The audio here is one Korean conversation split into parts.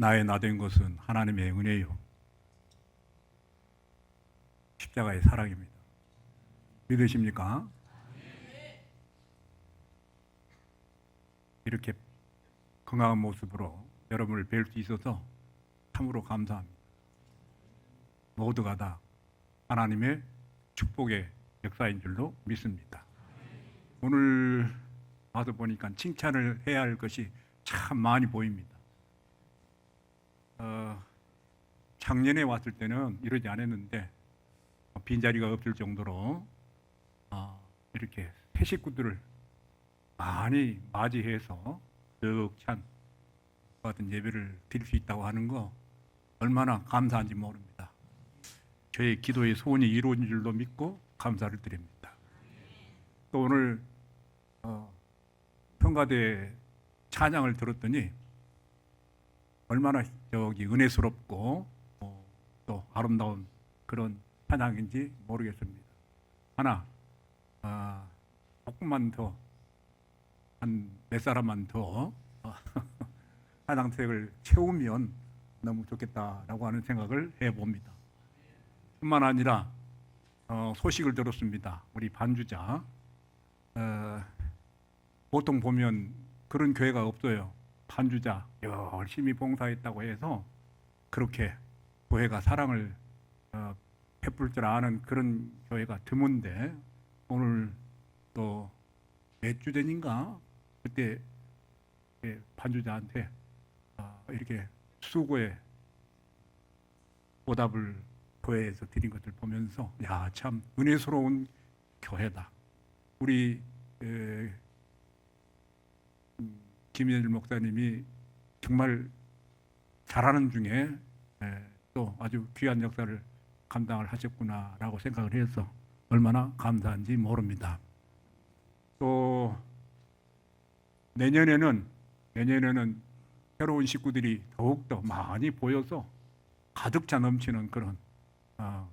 나의 나 된 것은 하나님의 은혜요 십자가의 사랑입니다. 믿으십니까? 이렇게 건강한 모습으로 여러분을 뵐 수 있어서 참으로 감사합니다. 모두가 다 하나님의 축복의 역사인 줄로 믿습니다. 오늘 와서 보니까 칭찬을 해야 할 것이 참 많이 보입니다. 작년에 왔을 때는 이러지 않았는데 빈자리가 없을 정도로 이렇게 새 식구들을 많이 맞이해서 득찬 같은 예배를 드릴 수 있다고 하는 거 얼마나 감사한지 모릅니다. 저의 기도의 소원이 이루어진 줄로 믿고 감사를 드립니다. 또 오늘 평가대 찬양을 들었더니 얼마나 은혜스럽고 또 아름다운 그런 찬양인지 모르겠습니다. 하나 조금만 더 한 몇 사람만 더 찬양색을 채우면 너무 좋겠다라고 하는 생각을 해봅니다. 뿐만 아니라 소식을 들었습니다. 우리 반주자 보통 보면 그런 교회가 없어요. 반주자 열심히 봉사했다고 해서 그렇게 교회가 사랑을 베풀 줄 아는 그런 교회가 드문데 오늘 또 몇 주 전인가 그때 반주자한테 이렇게 수고의 보답을 교회에서 드린 것을 보면서 야, 참 은혜스러운 교회다. 우리 김현일 목사님이 정말 잘하는 중에 또 아주 귀한 역사를 감당을 하셨구나라고 생각을 해서 얼마나 감사한지 모릅니다. 또 내년에는 새로운 식구들이 더욱더 많이 보여서 가득 차 넘치는 그런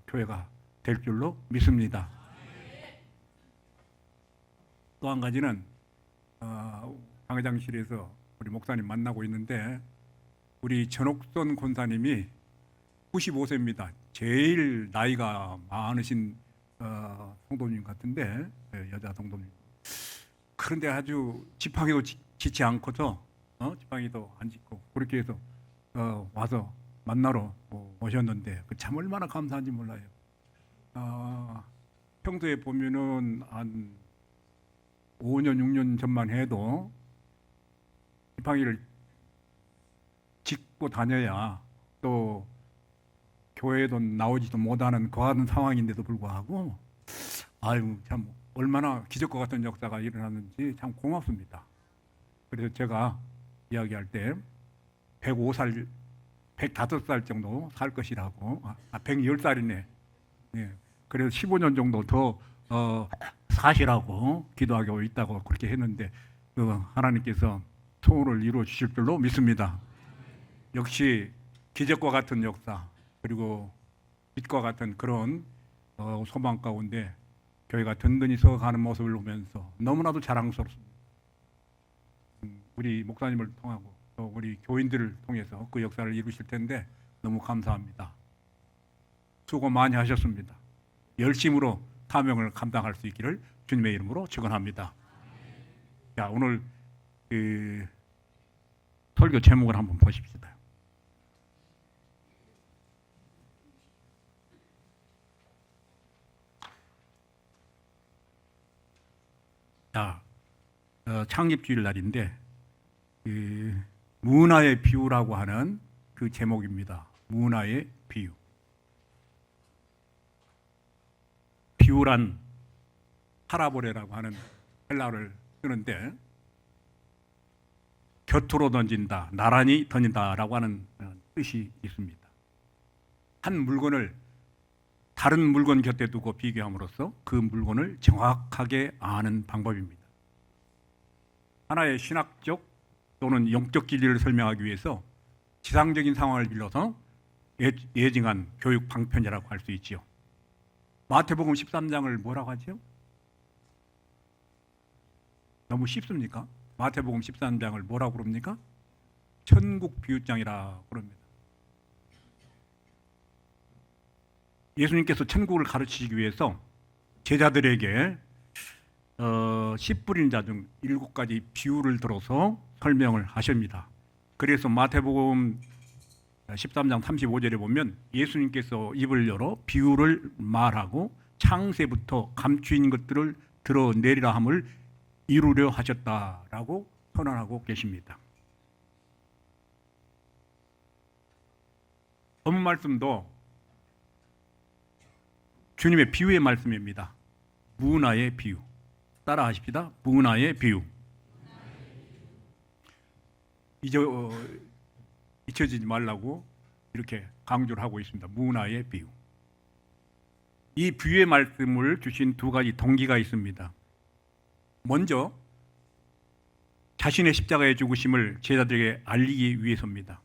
교회가 될 줄로 믿습니다. 또 한 가지는 방회장실에서 우리 목사님 만나고 있는데 우리 전옥선 권사님이 95세입니다. 제일 나이가 많으신 성도님 같은데 여자 성도님. 그런데 아주 지팡이도 지치 않고서 지팡이도 안 짚고 그렇게 해서 와서 만나러 오셨는데 그 참 얼마나 감사한지 몰라요. 평소에 보면은 한 5년 6년 전만 해도 지팡이를 짚고 다녀야 또 교회에도 나오지도 못하는 그런 상황인데도 불구하고 아유 참 얼마나 기적과 같은 역사가 일어났는지 참 고맙습니다. 그래서 제가 이야기할 때 105살 105살 정도 살 것이라고 110살이네. 예. 그래서 15년 정도 더 사시라고 기도하고 있다고 그렇게 했는데 하나님께서 소원을 이루어 주실 줄로 믿습니다. 역시 기적과 같은 역사 그리고 빛과 같은 그런 소망 가운데 교회가 든든히 서가는 모습을 보면서 너무나도 자랑스럽습니다. 우리 목사님을 통하고 또 우리 교인들을 통해서 그 역사를 이루실 텐데 너무 감사합니다. 수고 많이 하셨습니다. 열심으로 사명을 감당할 수 있기를 주님의 이름으로 축원합니다. 자, 오늘 설교 제목을 한번 보십시다. 자, 창립주일 날인데 문화의 비유라고 하는 그 제목입니다. 문화의 비유. 비유란 파라보레라고 하는 헬라어를 쓰는데 곁으로 던진다, 나란히 던진다라고 하는 뜻이 있습니다. 한 물건을 다른 물건 곁에 두고 비교함으로써 그 물건을 정확하게 아는 방법입니다. 하나의 신학적 또는 영적 진리를 설명하기 위해서 지상적인 상황을 빌려서 예증한 교육 방편이라고 할 수 있지요. 마태복음 13장을 뭐라고 하죠? 너무 쉽습니까? 마태복음 13장을 뭐라고 그럽니까? 천국 비유장이라 그럽니다. 예수님께서 천국을 가르치기 위해서 제자들에게 씨 뿌린 자 중 7가지 비유를 들어서 설명을 하십니다. 그래서 마태복음 13장 35절에 보면 예수님께서 입을 열어 비유를 말하고 창세부터 감추인 것들을 드러내리라 함을 이루려 하셨다라고 선언하고 계십니다. 본문 말씀도 주님의 비유의 말씀입니다. 문화의 비유. 따라 하십시다. 문화의 비유. 잊혀지지 말라고 이렇게 강조를 하고 있습니다. 문화의 비유. 이 비유의 말씀을 주신 2가지 동기가 있습니다. 먼저 자신의 십자가의 죽으심을 제자들에게 알리기 위해서입니다.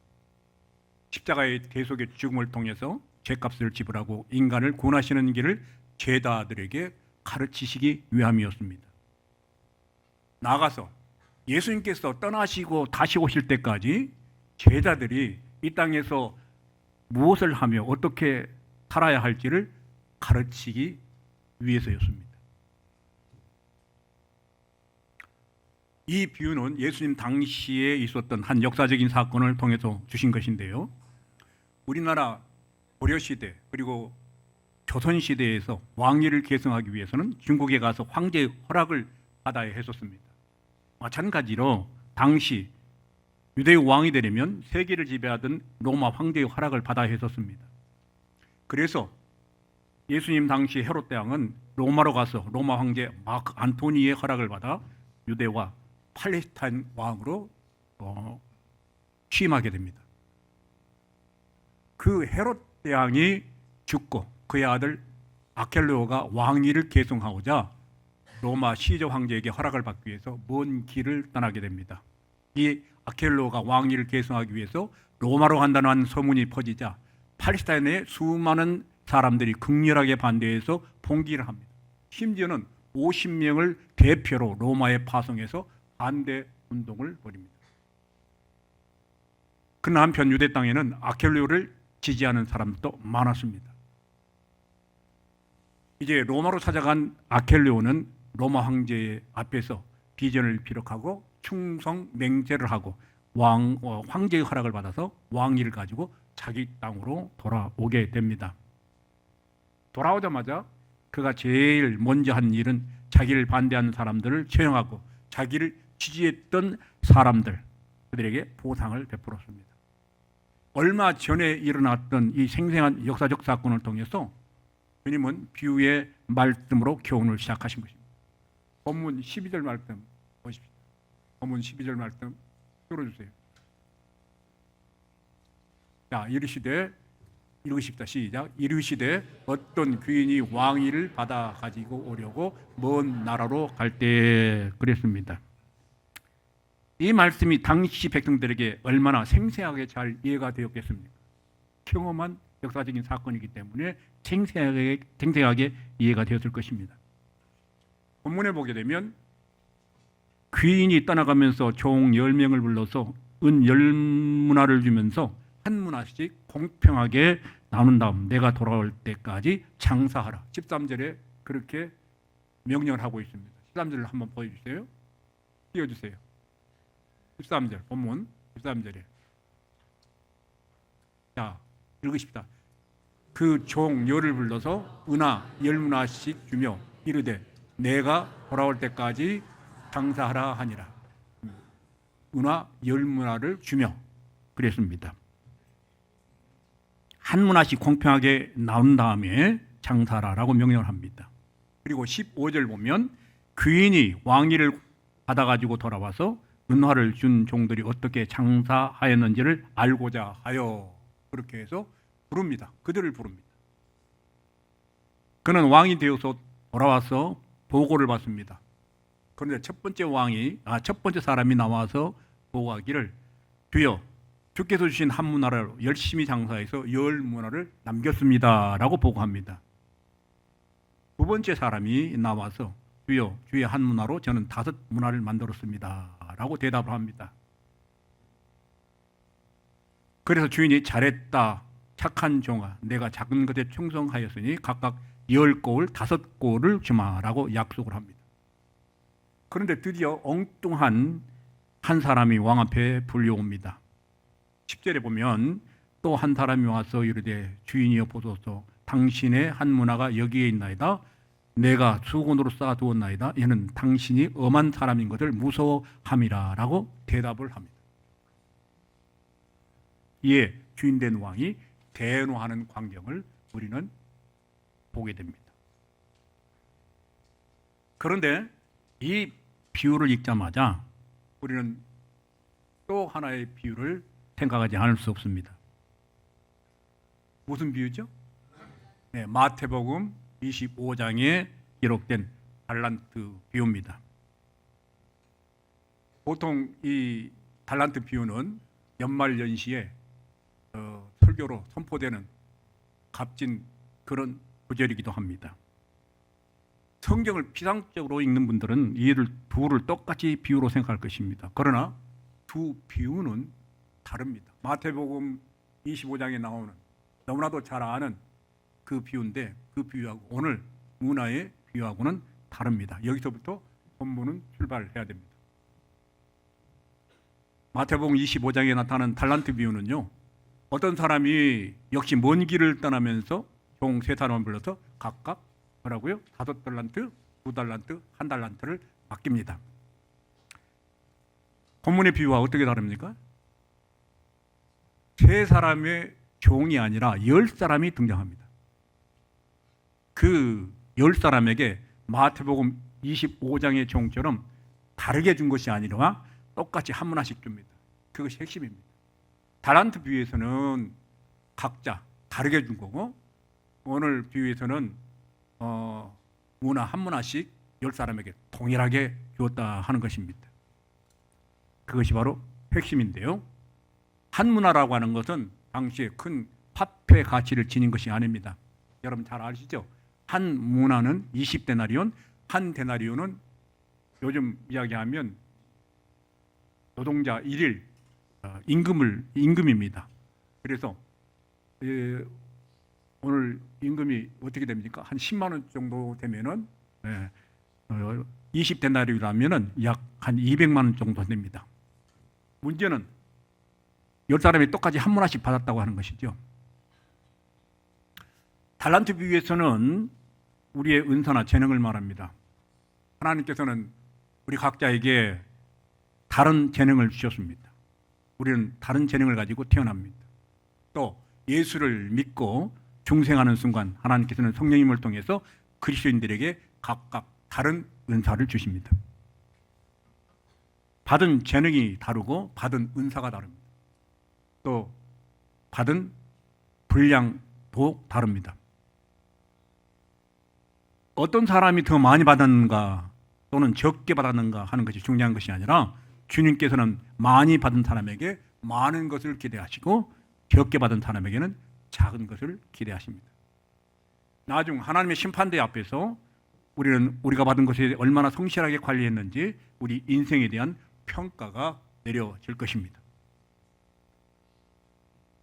십자가의 대속의 죽음을 통해서 죄값을 지불하고 인간을 구원하시는 길을 제자들에게 가르치시기 위함이었습니다. 나아가서 예수님께서 떠나시고 다시 오실 때까지 제자들이 이 땅에서 무엇을 하며 어떻게 살아야 할지를 가르치기 위해서였습니다. 이 비유는 예수님 당시에 있었던 한 역사적인 사건을 통해서 주신 것인데요. 우리나라 고려시대 그리고 조선시대에서 왕위를 계승하기 위해서는 중국에 가서 황제의 허락을 받아야 했었습니다. 마찬가지로 당시 유대의 왕이 되려면 세계를 지배하던 로마 황제의 허락을 받아야 했었습니다. 그래서 예수님 당시 헤롯 대왕은 로마로 가서 로마 황제 마크 안토니의 허락을 받아 유대와 팔레스타인 왕으로 취임하게 됩니다. 그 헤롯 대왕이 죽고 그의 아들 아켈레오가 왕위를 계승하고자 로마 시저 황제에게 허락을 받기 위해서 먼 길을 떠나게 됩니다. 이 아켈레오가 왕위를 계승하기 위해서 로마로 간다는 소문이 퍼지자 팔레스타인의 수많은 사람들이 극렬하게 반대해서 봉기를 합니다. 심지어는 50명을 대표로 로마에 파송해서 반대 운동을 벌입니다. 그러나 한편 유대 땅에는 아켈레오를 지지하는 사람도 많았습니다. 이제 로마로 찾아간 아켈레오는 로마 황제 앞에서 비전을 비력하고 충성 맹세를 하고 황제의 허락을 받아서 왕위를 가지고 자기 땅으로 돌아오게 됩니다. 돌아오자마자 그가 제일 먼저 한 일은 자기를 반대하는 사람들을 처형하고 자기를 지지했던 사람들 그들에게 보상을 베풀었습니다. 얼마 전에 일어났던 이 생생한 역사적 사건을 통해서 주님은 비유의 말씀으로 교훈을 시작하신 것입니다. 본문 12절 말씀 보십시오. 본문 12절 말씀 들어주세요. 자, 이르시되 읽으십시다. 시작. 이르시되 어떤 귀인이 왕위를 받아 가지고 오려고 먼 나라로 갈 때 그랬습니다. 이 말씀이 당시 백성들에게 얼마나 생생하게 잘 이해가 되었겠습니까? 경험한 역사적인 사건이기 때문에 생생하게 이해가 되었을 것입니다. 본문에 보게 되면 귀인이 떠나가면서 종 10명을 불러서 은 10문화를 주면서 한 문화씩 공평하게 나눈 다음 내가 돌아올 때까지 장사하라. 13절에 그렇게 명령을 하고 있습니다. 13절을 한번 보여주세요. 띄워주세요. 13절 본문 13절에 자 읽으십시다. 그 종 10을 불러서 은하 10문화씩 주며 이르되 내가 돌아올 때까지 장사하라 하니라. 은하 10문화를 주며 그랬습니다. 한 문화씩 공평하게 나온 다음에 장사하라라고 명령을 합니다. 그리고 15절 보면 귀인이 왕위를 받아가지고 돌아와서 은화를 준 종들이 어떻게 장사하였는지를 알고자 하여 그렇게 해서 부릅니다. 그들을 부릅니다. 그는 왕이 되어서 돌아와서 보고를 받습니다. 그런데 첫 번째 사람이 나와서 보고하기를 주여 주께서 주신 한 문화를 열심히 장사해서 10문화를 남겼습니다 라고 보고합니다. 두 번째 사람이 나와서 주여 주의 한 문화로 저는 5문화를 만들었습니다 라고 대답을 합니다. 그래서 주인이 잘했다 착한 종아 내가 작은 것에 충성하였으니 각각 10골 5골을 주마라고 약속을 합니다. 그런데 드디어 엉뚱한 한 사람이 왕 앞에 불려옵니다. 10절에 보면 또 한 사람이 와서 이르되 주인이여 보소서 당신의 한 문화가 여기에 있나이다. 내가 수건으로 쌓아두었나이다. 이는 당신이 엄한 사람인 것을 무서워함이라 라고 대답을 합니다. 이에 주인된 왕이 대노하는 광경을 우리는 보게 됩니다. 그런데 이 비유를 읽자마자 우리는 또 하나의 비유를 생각하지 않을 수 없습니다. 무슨 비유죠? 네, 마태복음 25장에 기록된 달란트 비유입니다. 보통 이 달란트 비유는 연말 연시에 설교로 선포되는 값진 그런 구절이기도 합니다. 성경을 피상적으로 읽는 분들은 이를 둘을 똑같이 비유로 생각할 것입니다. 그러나 두 비유는 다릅니다. 마태복음 25장에 나오는 너무나도 잘 아는 그 비유인데 그 비유하고 오늘 문화의 비유하고는 다릅니다. 여기서부터 본문은 출발해야 됩니다. 마태복음 25장에 나타나는 달란트 비유는요, 어떤 사람이 역시 먼 길을 떠나면서 종 3사람을 불러서 각각 뭐라고요? 5달란트, 2달란트, 1달란트를 맡깁니다. 본문의 비유와 어떻게 다릅니까? 3사람의 종이 아니라 10사람이 등장합니다. 그 10사람에게 마태복음 25장의 종처럼 다르게 준 것이 아니라 똑같이 한 문화씩 줍니다. 그것이 핵심입니다. 달란트 비유에서는 각자 다르게 준 거고 오늘 비유에서는 문화 한 문화씩 10사람에게 동일하게 주었다 하는 것입니다. 그것이 바로 핵심인데요. 한 문화라고 하는 것은 당시에 큰 화폐 가치를 지닌 것이 아닙니다. 여러분 잘 아시죠? 한 문화는 20데나리온, 한 데나리온은 요즘 이야기하면 노동자 1일 임금입니다. 그래서 오늘 임금이 어떻게 됩니까? 한 10만 원 정도 되면은 20데나리온이라면은 약 한 200만 원 정도 됩니다. 문제는 10사람이 똑같이 한 문화씩 받았다고 하는 것이죠. 달란트 비유에서는 우리의 은사나 재능을 말합니다. 하나님께서는 우리 각자에게 다른 재능을 주셨습니다. 우리는 다른 재능을 가지고 태어납니다. 또 예수를 믿고 중생하는 순간 하나님께서는 성령님을 통해서 그리스도인들에게 각각 다른 은사를 주십니다. 받은 재능이 다르고 받은 은사가 다릅니다. 또 받은 분량도 다릅니다. 어떤 사람이 더 많이 받았는가 또는 적게 받았는가 하는 것이 중요한 것이 아니라 주님께서는 많이 받은 사람에게 많은 것을 기대하시고 적게 받은 사람에게는 작은 것을 기대하십니다. 나중 하나님의 심판대 앞에서 우리가 받은 것에 얼마나 성실하게 관리했는지 우리 인생에 대한 평가가 내려질 것입니다.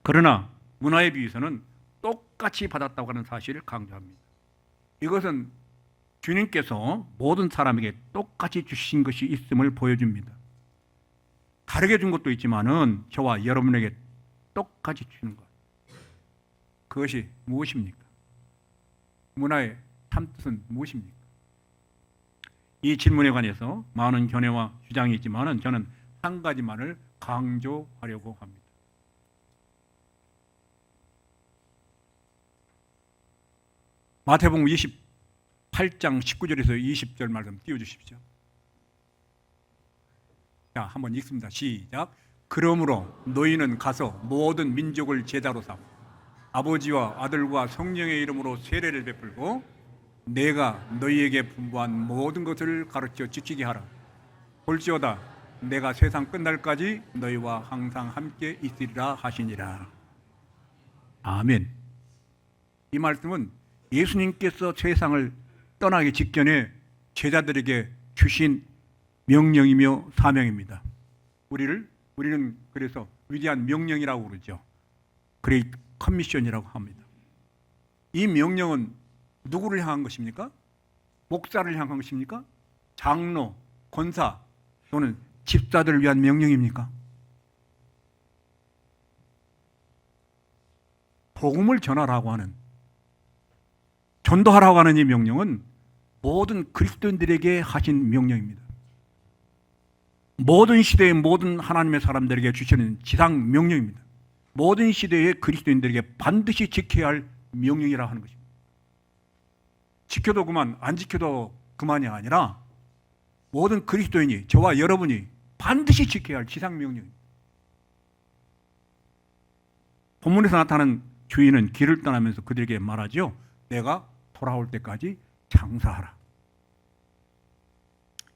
그러나 문화의 비유에서는 똑같이 받았다고 하는 사실을 강조합니다. 이것은 주님께서 모든 사람에게 똑같이 주신 것이 있음을 보여줍니다. 다르게 준 것도 있지만은 저와 여러분에게 똑같이 주는 것. 그것이 무엇입니까? 문화의 참뜻은 무엇입니까? 이 질문에 관해서 많은 견해와 주장이 있지만은 저는 한 가지만을 강조하려고 합니다. 마태복음 28장 19절에서 20절 말씀 띄워주십시오. 자, 한번 읽습니다. 시작. 그러므로 너희는 가서 모든 민족을 제자로 삼아 아버지와 아들과 성령의 이름으로 세례를 베풀고 내가 너희에게 분부한 모든 것을 가르쳐 지키게 하라. 볼지어다 내가 세상 끝날까지 너희와 항상 함께 있으리라 하시니라. 아멘. 이 말씀은 예수님께서 세상을 떠나기 직전에 제자들에게 주신 명령이며 사명입니다. 우리는 그래서 위대한 명령이라고 그러죠. 그레이트 커미션이라고 합니다. 이 명령은 누구를 향한 것입니까? 목사를 향한 것입니까? 장로, 권사 또는 집사들을 위한 명령입니까? 복음을 전하라고 하는, 전도하라고 하는 이 명령은 모든 그리스도인들에게 하신 명령입니다. 모든 시대의 모든 하나님의 사람들에게 주시는 지상 명령입니다. 모든 시대의 그리스도인들에게 반드시 지켜야 할 명령이라 하는 것입니다. 지켜도 그만, 안 지켜도 그만이 아니라 모든 그리스도인이, 저와 여러분이 반드시 지켜야 할 지상 명령입니다. 본문에서 나타나는 주인은 길을 떠나면서 그들에게 말하죠. 내가 돌아올 때까지 장사하라.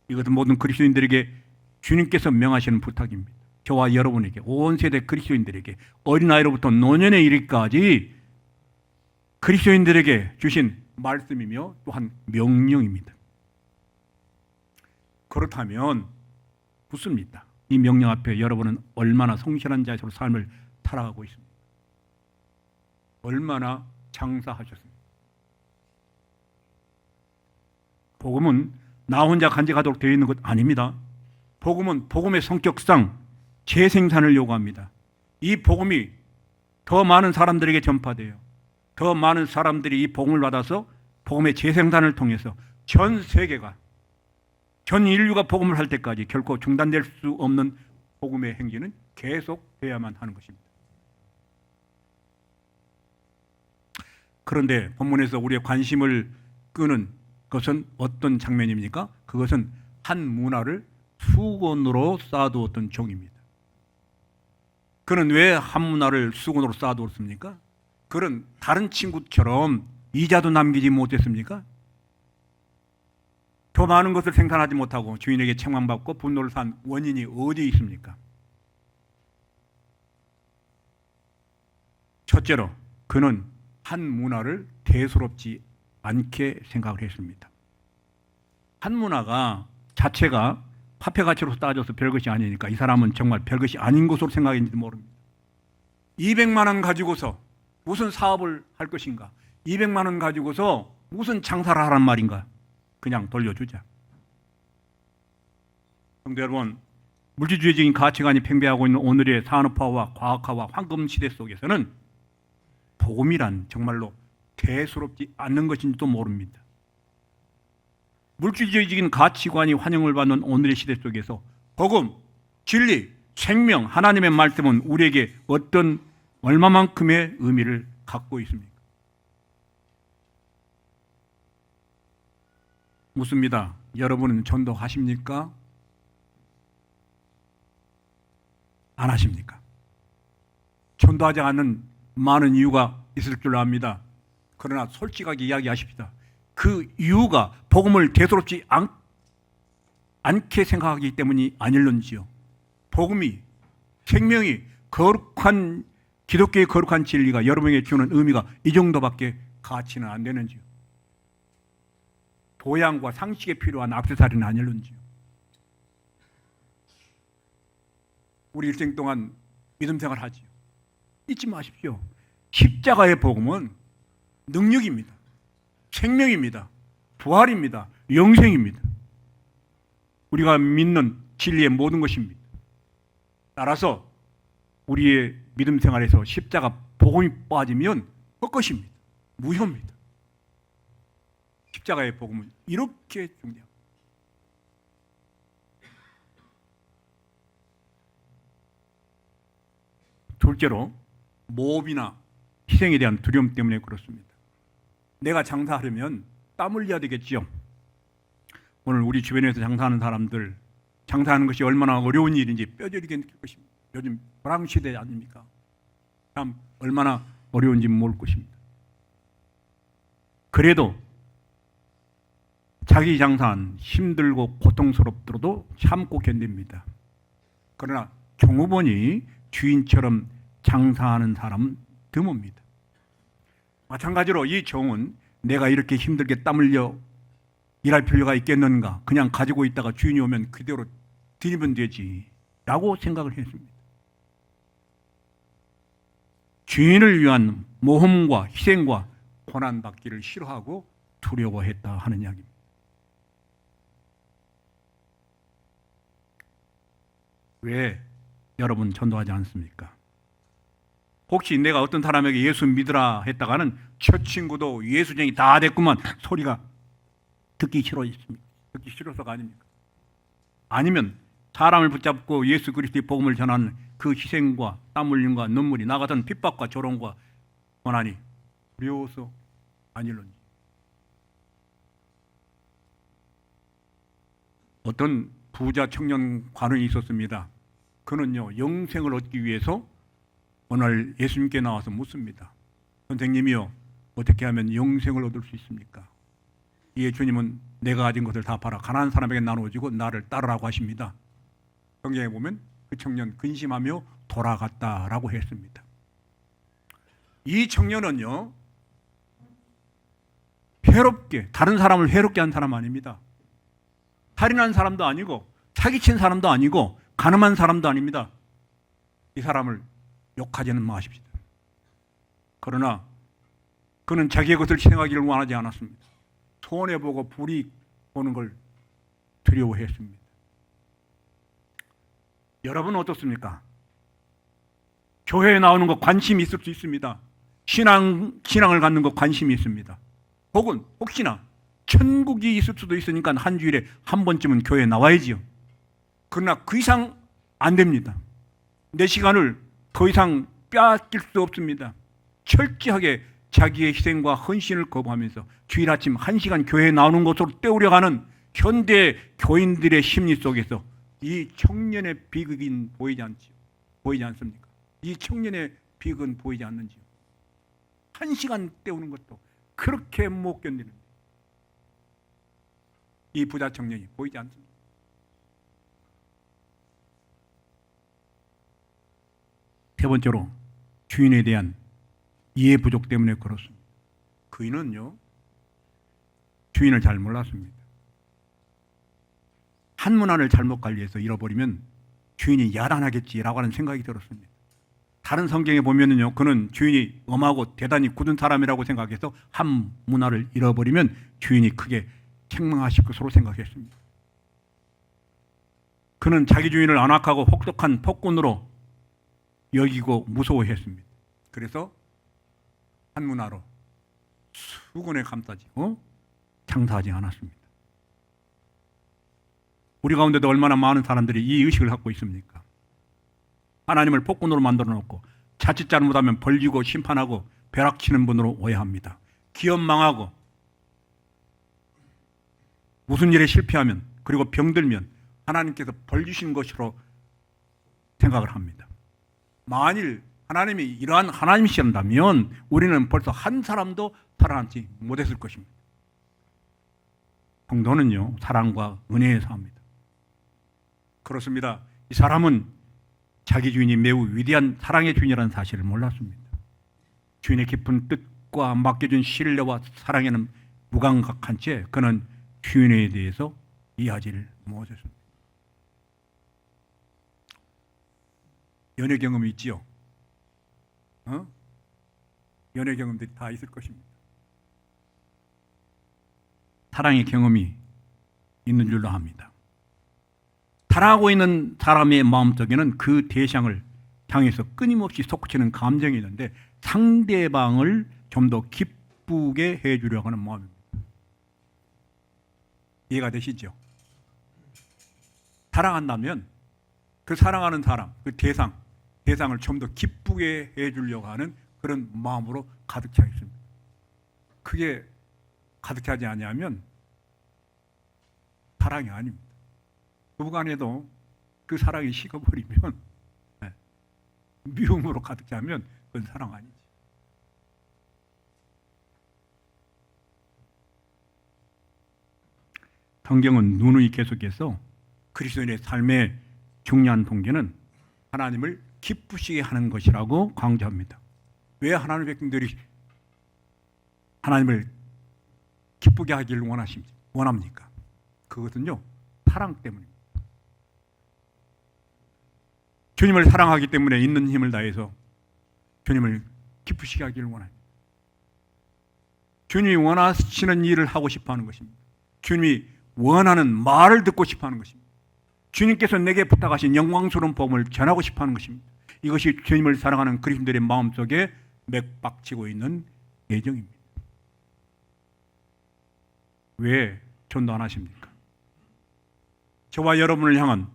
이것은 모든 그리스도인들에게 주님께서 명하시는 부탁입니다. 저와 여러분에게, 온 세대 그리스도인들에게, 어린아이로부터 노년에 이르기까지 그리스도인들에게 주신 말씀이며 또한 명령입니다. 그렇다면 묻습니다. 이 명령 앞에 여러분은 얼마나 성실한 자세로 삶을 살아가고 있습니까? 얼마나 장사하셨습니까? 복음은 나 혼자 간직하도록 되어 있는 것 아닙니다. 복음은 복음의 성격상 재생산을 요구합니다. 이 복음이 더 많은 사람들에게 전파돼요. 더 많은 사람들이 이 복음을 받아서 복음의 재생산을 통해서 전 세계가, 전 인류가 복음을 할 때까지 결코 중단될 수 없는 복음의 행진은 계속돼야만 하는 것입니다. 그런데 본문에서 우리의 관심을 끄는 것은 어떤 장면입니까? 그것은 한 문화를 수건으로 쌓아두었던 종입니다. 그는 왜 한 문화를 수건으로 쌓아두었습니까? 그는 다른 친구처럼 이자도 남기지 못했습니까? 더 많은 것을 생산하지 못하고 주인에게 책망받고 분노를 산 원인이 어디에 있습니까? 첫째로 그는 한 문화를 대수롭지 않게 생각을 했습니다. 한 문화가 자체가 화폐 가치로 따져서 별것이 아니니까 이 사람은 정말 별것이 아닌 것으로 생각했는지도 모릅니다. 200만 원 가지고서 무슨 사업을 할 것인가? 200만 원 가지고서 무슨 장사를 하란 말인가? 그냥 돌려주자. 성도 여러분, 물질주의적인 가치관이 팽배하고 있는 오늘의 산업화와 과학화와 황금 시대 속에서는 복음이란 정말로 대수롭지 않는 것인지도 모릅니다. 물질주의적인 가치관이 환영을 받는 오늘의 시대 속에서 복음, 진리, 생명, 하나님의 말씀은 우리에게 어떤 얼마만큼의 의미를 갖고 있습니까? 묻습니다. 여러분은 전도하십니까? 안 하십니까? 전도하지 않는 많은 이유가 있을 줄 압니다. 그러나 솔직하게 이야기하십시다. 그 이유가 복음을 대수롭지 않게 생각하기 때문이 아닐런지요. 복음이, 생명이, 거룩한 기독교의 거룩한 진리가 여러분에게 주는 의미가 이 정도밖에 가치는 안 되는지요. 도양과 상식에 필요한 액세서리는 아닐런지요. 우리 일생 동안 믿음 생활 하지요. 잊지 마십시오. 십자가의 복음은 능력입니다. 생명입니다. 부활입니다. 영생입니다. 우리가 믿는 진리의 모든 것입니다. 따라서 우리의 믿음 생활에서 십자가 복음이 빠지면 헛것입니다. 무효입니다. 십자가의 복음은 이렇게 중요합니다. 둘째로 모험이나 희생에 대한 두려움 때문에 그렇습니다. 내가 장사하려면 땀 흘려야 되겠지요. 오늘 우리 주변에서 장사하는 사람들, 장사하는 것이 얼마나 어려운 일인지 뼈저리게 느낄 것입니다. 요즘 불황시대 아닙니까? 참 얼마나 어려운지 모를 것입니다. 그래도 자기 장사는 힘들고 고통스럽더라도 참고 견딥니다. 그러나 종업원이 주인처럼 장사하는 사람은 드뭅니다. 마찬가지로 이 종은 내가 이렇게 힘들게 땀 흘려 일할 필요가 있겠는가? 그냥 가지고 있다가 주인이 오면 그대로 드리면 되지 라고 생각을 했습니다. 주인을 위한 모험과 희생과 고난받기를 싫어하고 두려워했다 하는 이야기입니다. 왜 여러분 전도하지 않습니까? 혹시 내가 어떤 사람에게 예수 믿으라 했다가는 저 친구도 예수쟁이 다 됐구만 소리가 듣기 싫어서가 아닙니까? 아니면 사람을 붙잡고 예수 그리스도의 복음을 전하는 그 희생과 땀 흘림과 눈물이 나 같은 핍박과 조롱과 고난이 두려워서 아닐런지. 어떤 부자 청년 관원이 있었습니다. 그는요 영생을 얻기 위해서 어느 날 예수님께 나와서 묻습니다. 선생님이요, 어떻게 하면 영생을 얻을 수 있습니까? 이에 주님은 내가 가진 것을 다 팔아 가난한 사람에게 나눠주고 나를 따르라고 하십니다. 성경에 보면 그 청년 근심하며 돌아갔다라고 했습니다. 이 청년은요 회롭게, 다른 사람을 회롭게 한 사람 아닙니다. 살인한 사람도 아니고 사기친 사람도 아니고 가늠한 사람도 아닙니다. 이 사람을 욕하지는 마십시다. 그러나 그는 자기의 것을 희생하기를 원하지 않았습니다. 손해보고 불이익 보는 걸 두려워했습니다. 여러분은 어떻습니까? 교회에 나오는 것 관심이 있을 수 있습니다. 신앙을 갖는 것 관심이 있습니다. 혹은 혹시나 천국이 있을 수도 있으니까 한 주일에 한 번쯤은 교회에 나와야지요. 그러나 그 이상 안 됩니다. 내 시간을 더 이상 빼앗길 수 없습니다. 철저하게 자기의 희생과 헌신을 거부하면서 주일 아침 1시간 교회에 나오는 것으로 때우려 하는 현대 교인들의 심리 속에서 이 청년의 비극은 보이지 않습니까? 이 청년의 비극은 보이지 않는지요? 1시간 때우는 것도 그렇게 못 견디는 이 부자 청년이 보이지 않습니다. 세 번째로 주인에 대한 이해 부족 때문에 그렇습니다. 그이는요 주인을 잘 몰랐습니다. 한 문화를 잘못 관리해서 잃어버리면 주인이 야단하겠지라고 하는 생각이 들었습니다. 다른 성경에 보면은요 그는 주인이 엄하고 대단히 굳은 사람이라고 생각해서 한 문화를 잃어버리면 주인이 크게 책망하실 것으로 생각했습니다. 그는 자기 주인을 안악하고 혹독한 폭군으로 여기고 무서워했습니다. 그래서 한 문화로 수군에 감싸지고 장사하지 않았습니다. 우리 가운데도 얼마나 많은 사람들이 이 의식을 갖고 있습니까? 하나님을 폭군으로 만들어 놓고 자칫 잘못하면 벌지고 심판하고 벼락치는 분으로 오해합니다. 기업 망하고 무슨 일에 실패하면 그리고 병들면 하나님께서 벌 주신 것으로 생각을 합니다. 만일 하나님이 이러한 하나님이시라면 우리는 벌써 한 사람도 살아남지 못했을 것입니다. 성도는요 사랑과 은혜에 삽니다. 그렇습니다. 이 사람은 자기 주인이 매우 위대한 사랑의 주인이라는 사실을 몰랐습니다. 주인의 깊은 뜻과 맡겨준 신뢰와 사랑에는 무감각한 채 그는 주인에 대해서 이해하지를 못했습니다. 연애 경험이 있지요. 연애 경험들이 다 있을 것입니다. 사랑의 경험이 있는 줄로 합니다. 사랑하고 있는 사람의 마음속에는 그 대상을 향해서 끊임없이 솟구치는 감정이 있는데 상대방을 좀 더 기쁘게 해주려고 하는 마음입니다. 이해가 되시죠? 사랑한다면 그 사랑하는 사람, 그 대상을 좀 더 기쁘게 해주려고 하는 그런 마음으로 가득 차 있습니다. 그게 가득 차지 않으면 사랑이 아닙니다. 부부간에도 그 사랑이 식어버리면 미움으로 가득 차면 그건 사랑 아니지. 성경은 누누이 계속해서 그리스도인의 삶의 중요한 동기는 하나님을 기쁘시게 하는 것이라고 강조합니다. 왜 하나님의 백성들이 하나님을 기쁘게 하기를 원합니까? 그것은요 사랑 때문입니다. 주님을 사랑하기 때문에 있는 힘을 다해서 주님을 깊으시게 하기를 원합니다. 주님이 원하시는 일을 하고 싶어하는 것입니다. 주님이 원하는 말을 듣고 싶어하는 것입니다. 주님께서 내게 부탁하신 영광스러운 복음을 전하고 싶어하는 것입니다. 이것이 주님을 사랑하는 그리스도인들의 마음속에 맥박치고 있는 예정입니다. 왜 전도 안 하십니까? 저와 여러분을 향한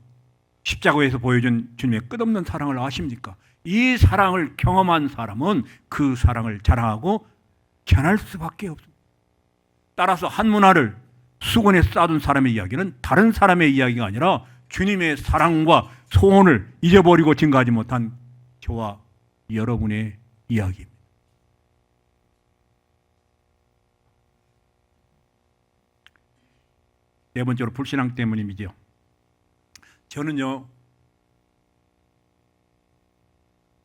십자가에서 보여준 주님의 끝없는 사랑을 아십니까? 이 사랑을 경험한 사람은 그 사랑을 자랑하고 전할 수밖에 없습니다. 따라서 한 문화를 수건에 쌓아둔 사람의 이야기는 다른 사람의 이야기가 아니라 주님의 사랑과 소원을 잊어버리고 증거하지 못한 저와 여러분의 이야기입니다. 네 번째로 불신앙 때문이죠. 저는요,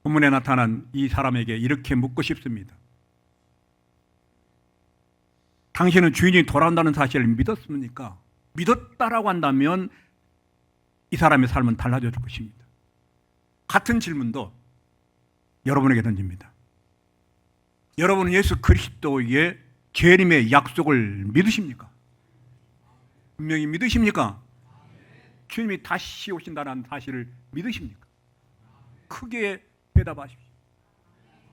본문에 나타난 이 사람에게 이렇게 묻고 싶습니다. 당신은 주인이 돌아온다는 사실을 믿었습니까? 믿었다라고 한다면 이 사람의 삶은 달라질 것입니다. 같은 질문도 여러분에게 던집니다. 여러분은 예수 그리스도의 재림의 약속을 믿으십니까? 분명히 믿으십니까? 주님이 다시 오신다는 사실을 믿으십니까? 크게 대답하십시오.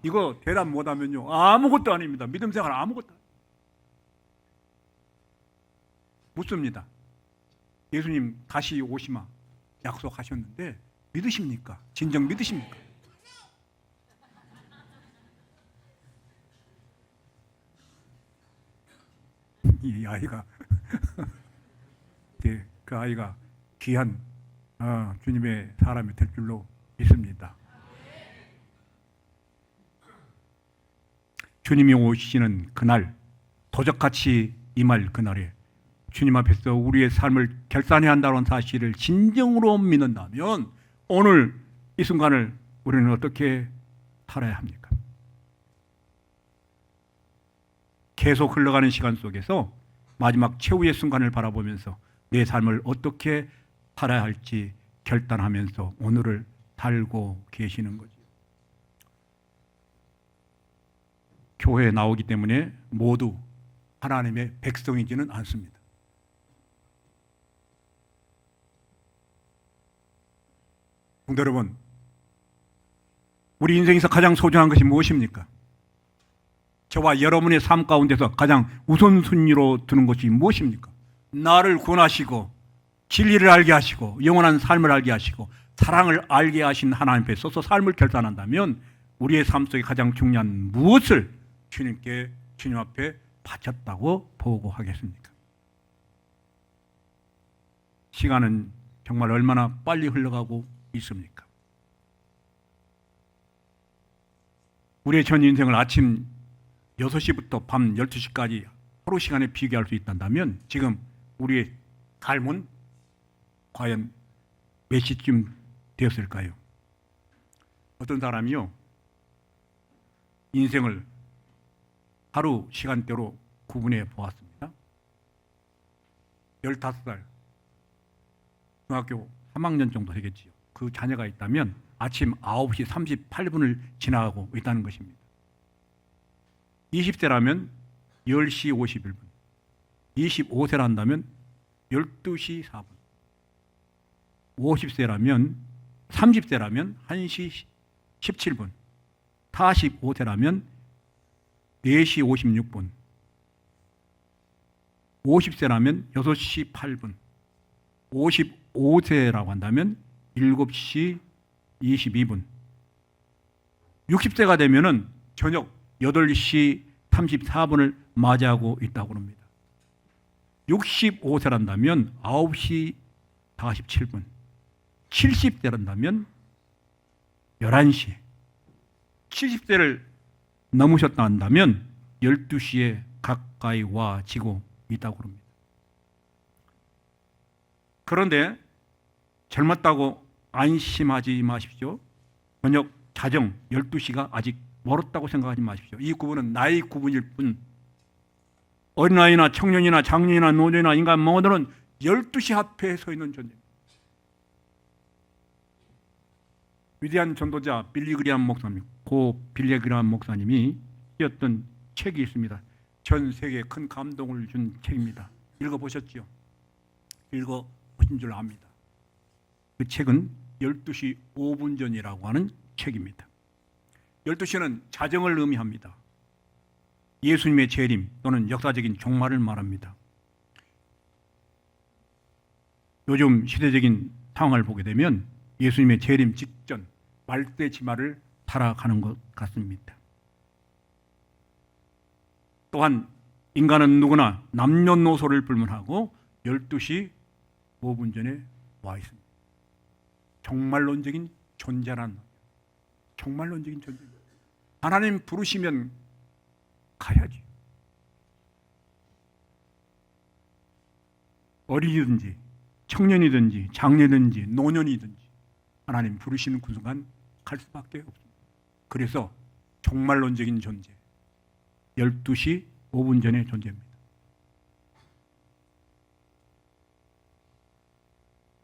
이거 대답 못하면요, 아무것도 아닙니다. 믿음 생활 아무것도 아닙니다. 묻습니다. 예수님 다시 오시마 약속하셨는데 믿으십니까? 진정 믿으십니까? 이 아이가 그 아이가 귀한 주님의 사람이 될 줄로 믿습니다. 주님이 오시는 그날, 도적같이 임할 그날에 주님 앞에서 우리의 삶을 결산해야 한다는 사실을 진정으로 믿는다면 오늘 이 순간을 우리는 어떻게 살아야 합니까? 계속 흘러가는 시간 속에서 마지막 최후의 순간을 바라보면서 내 삶을 어떻게 살아야 할지 결단하면서 오늘을 살고 계시는 거죠. 교회에 나오기 때문에 모두 하나님의 백성이지는 않습니다. 성도 여러분, 우리 인생에서 가장 소중한 것이 무엇입니까? 저와 여러분의 삶 가운데서 가장 우선순위로 두는 것이 무엇입니까? 나를 구원하시고 진리를 알게 하시고 영원한 삶을 알게 하시고 사랑을 알게 하신 하나님 앞에 서서 삶을 결단한다면 우리의 삶 속에 가장 중요한 무엇을 주님께 주님 앞에 바쳤다고 보고하겠습니까? 시간은 정말 얼마나 빨리 흘러가고 있습니까? 우리의 전 인생을 아침 6시부터 밤 12시까지 하루 시간에 비교할 수 있다면 지금 우리의 삶은 과연 몇 시쯤 되었을까요? 어떤 사람이요, 인생을 하루 시간대로 구분해 보았습니다. 15살, 중학교 3학년 정도 되겠지요. 그 자녀가 있다면 아침 9시 38분을 지나가고 있다는 것입니다. 20세라면 10시 51분, 25세란다면 12시 4분, 50세라면 30세라면 1시 17분, 45세라면 4시 56분, 50세라면 6시 8분, 55세라고 한다면 7시 22분, 60세가 되면은 저녁 8시 34분을 맞이하고 있다고 합니다. 65세란다면 9시 47분, 70세란다면 11시, 70세를 넘으셨다 한다면 12시에 가까이 와지고 있다고 합니다. 그런데 젊었다고 안심하지 마십시오. 저녁 자정 12시가 아직 멀었다고 생각하지 마십시오. 이 구분은 나이 구분일 뿐, 어린아이나 청년이나 장년이나 노년이나 인간 모두는 12시 앞에 서 있는 존재입니다. 위대한 전도자 빌리 그리엄 목사님, 고 빌레그람 목사님이 쓰였던 책이 있습니다. 전 세계에 큰 감동을 준 책입니다. 읽어보셨죠? 읽어보신 줄 압니다. 그 책은 12시 5분 전이라고 하는 책입니다. 12시는 자정을 의미합니다. 예수님의 재림 또는 역사적인 종말을 말합니다. 요즘 시대적인 상황을 보게 되면 예수님의 재림 직전 말세 지말을 살아가는 것 같습니다. 또한 인간은 누구나 남녀노소를 불문하고 12시 5분 전에 와 있습니다. 종말론적인 존재란, 종말론적인 존재. 하나님 부르시면 가야지. 어린이든지 청년이든지 장년이든지 노년이든지 하나님 부르시는 그 순간 갈 수밖에 없습니다. 그래서 종말론적인 존재, 12시 5분 전의 존재입니다.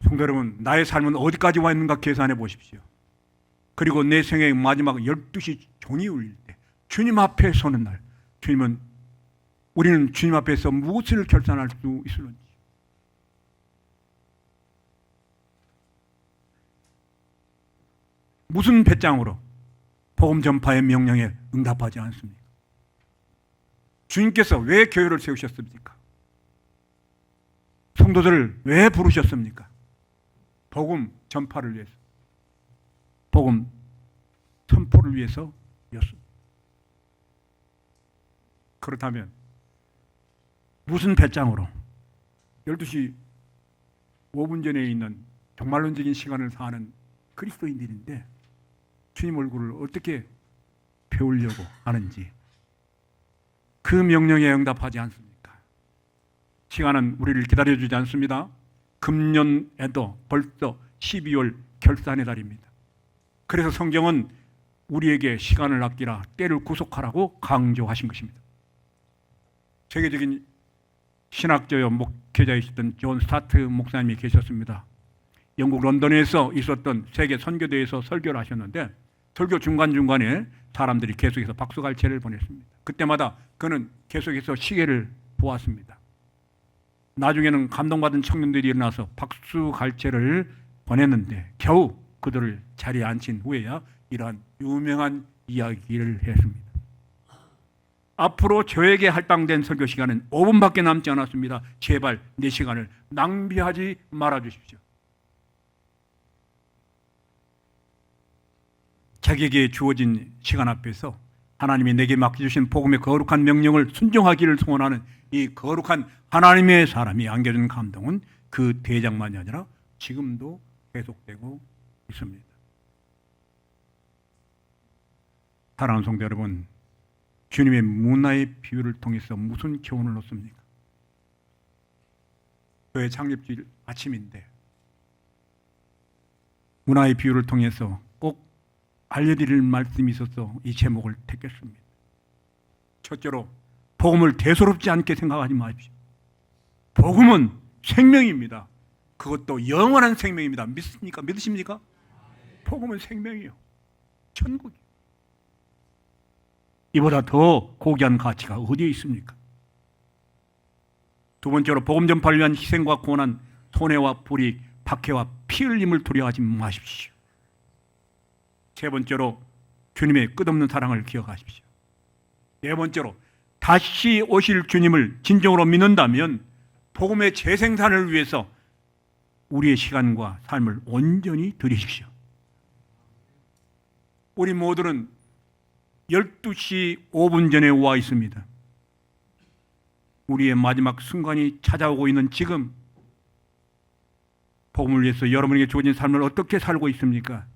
성도 여러분, 나의 삶은 어디까지 와 있는가 계산해 보십시오. 그리고 내 생애의 마지막 12시 종이 울릴 때 주님 앞에 서는 날, 우리는 주님 앞에서 무엇을 결산할 수 있을런지. 무슨 배짱으로 복음 전파의 명령에 응답하지 않습니까? 주님께서 왜 교회를 세우셨습니까? 성도들을 왜 부르셨습니까? 복음 전파를 위해서, 복음 선포를 위해서였습니다. 그렇다면 무슨 배짱으로 12시 5분 전에 있는 종말론적인 시간을 사는 그리스도인들인데 주님 얼굴을 어떻게 배우려고 하는지, 그 명령에 응답하지 않습니까? 시간은 우리를 기다려주지 않습니다. 금년에도 벌써 12월 결산의 달입니다. 그래서 성경은 우리에게 시간을 아끼라 때를 구속하라고 강조하신 것입니다. 세계적인 신학자여 목회자이셨던 존 스타트 목사님이 계셨습니다. 영국 런던에서 있었던 세계 선교대회에서 설교를 하셨는데 설교 중간중간에 사람들이 계속해서 박수갈채를 보냈습니다. 그때마다 그는 계속해서 시계를 보았습니다. 나중에는 감동받은 청년들이 일어나서 박수갈채를 보냈는데 겨우 그들을 자리에 앉힌 후에야 이러한 유명한 이야기를 했습니다. 앞으로 저에게 할당된 설교 시간은 5분밖에 남지 않았습니다. 제발 내 시간을 낭비하지 말아주십시오. 자기에게 주어진 시간 앞에서 하나님이 내게 맡겨주신 복음의 거룩한 명령을 순종하기를 소원하는 이 거룩한 하나님의 사람이 안겨준 감동은 그 대장만이 아니라 지금도 계속되고 있습니다. 사랑하는 성도 여러분, 주님의 문화의 비유를 통해서 무슨 교훈을 얻습니까? 교회 창립주일 아침인데 문화의 비유를 통해서 꼭 알려드릴 말씀이 있어서 이 제목을 택했습니다. 첫째로, 복음을 대수롭지 않게 생각하지 마십시오. 복음은 생명입니다. 그것도 영원한 생명입니다. 믿습니까? 믿으십니까? 복음은 생명이요, 천국이요. 이보다 더 고귀한 가치가 어디에 있습니까? 두 번째로, 복음 전파를 위한 희생과 고난, 손해와 불이익, 박해와 피 흘림을 두려워하지 마십시오. 세 번째로, 주님의 끝없는 사랑을 기억하십시오. 네 번째로, 다시 오실 주님을 진정으로 믿는다면 복음의 재생산을 위해서 우리의 시간과 삶을 온전히 드리십시오. 우리 모두는 12시 5분 전에 와 있습니다. 우리의 마지막 순간이 찾아오고 있는 지금, 복음을 위해서 여러분에게 주어진 삶을 어떻게 살고 있습니까?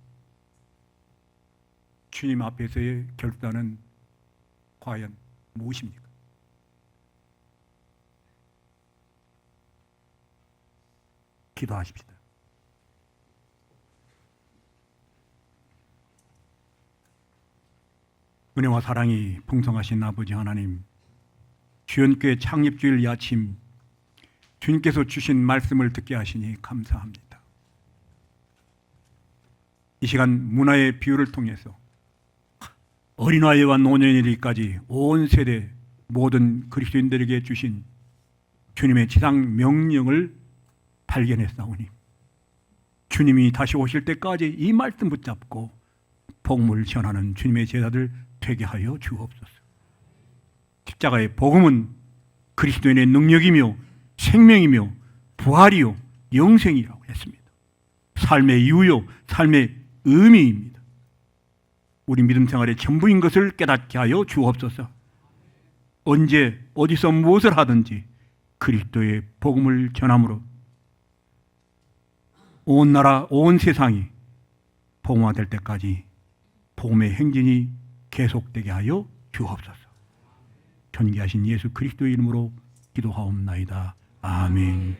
주님 앞에서의 결단은 과연 무엇입니까? 기도하십시다. 은혜와 사랑이 풍성하신 아버지 하나님, 주연교회 창립주일 이 아침 주님께서 주신 말씀을 듣게 하시니 감사합니다. 이 시간 문화의 비유를 통해서 어린아이와 노년이르기까지 온 세대 모든 그리스도인들에게 주신 주님의 지상 명령을 발견했사오니 주님이 다시 오실 때까지 이 말씀 붙잡고 복음을 전하는 주님의 제자들 되게 하여 주옵소서. 십자가의 복음은 그리스도인의 능력이며 생명이며 부활이요 영생이라고 했습니다. 삶의 이유요 삶의 의미입니다. 우리 믿음 생활의 전부인 것을 깨닫게 하여 주옵소서. 언제 어디서 무엇을 하든지 그리스도의 복음을 전함으로 온 나라 온 세상이 복음화될 때까지 복음의 행진이 계속되게 하여 주옵소서. 존귀하신 예수 그리스도의 이름으로 기도하옵나이다. 아멘.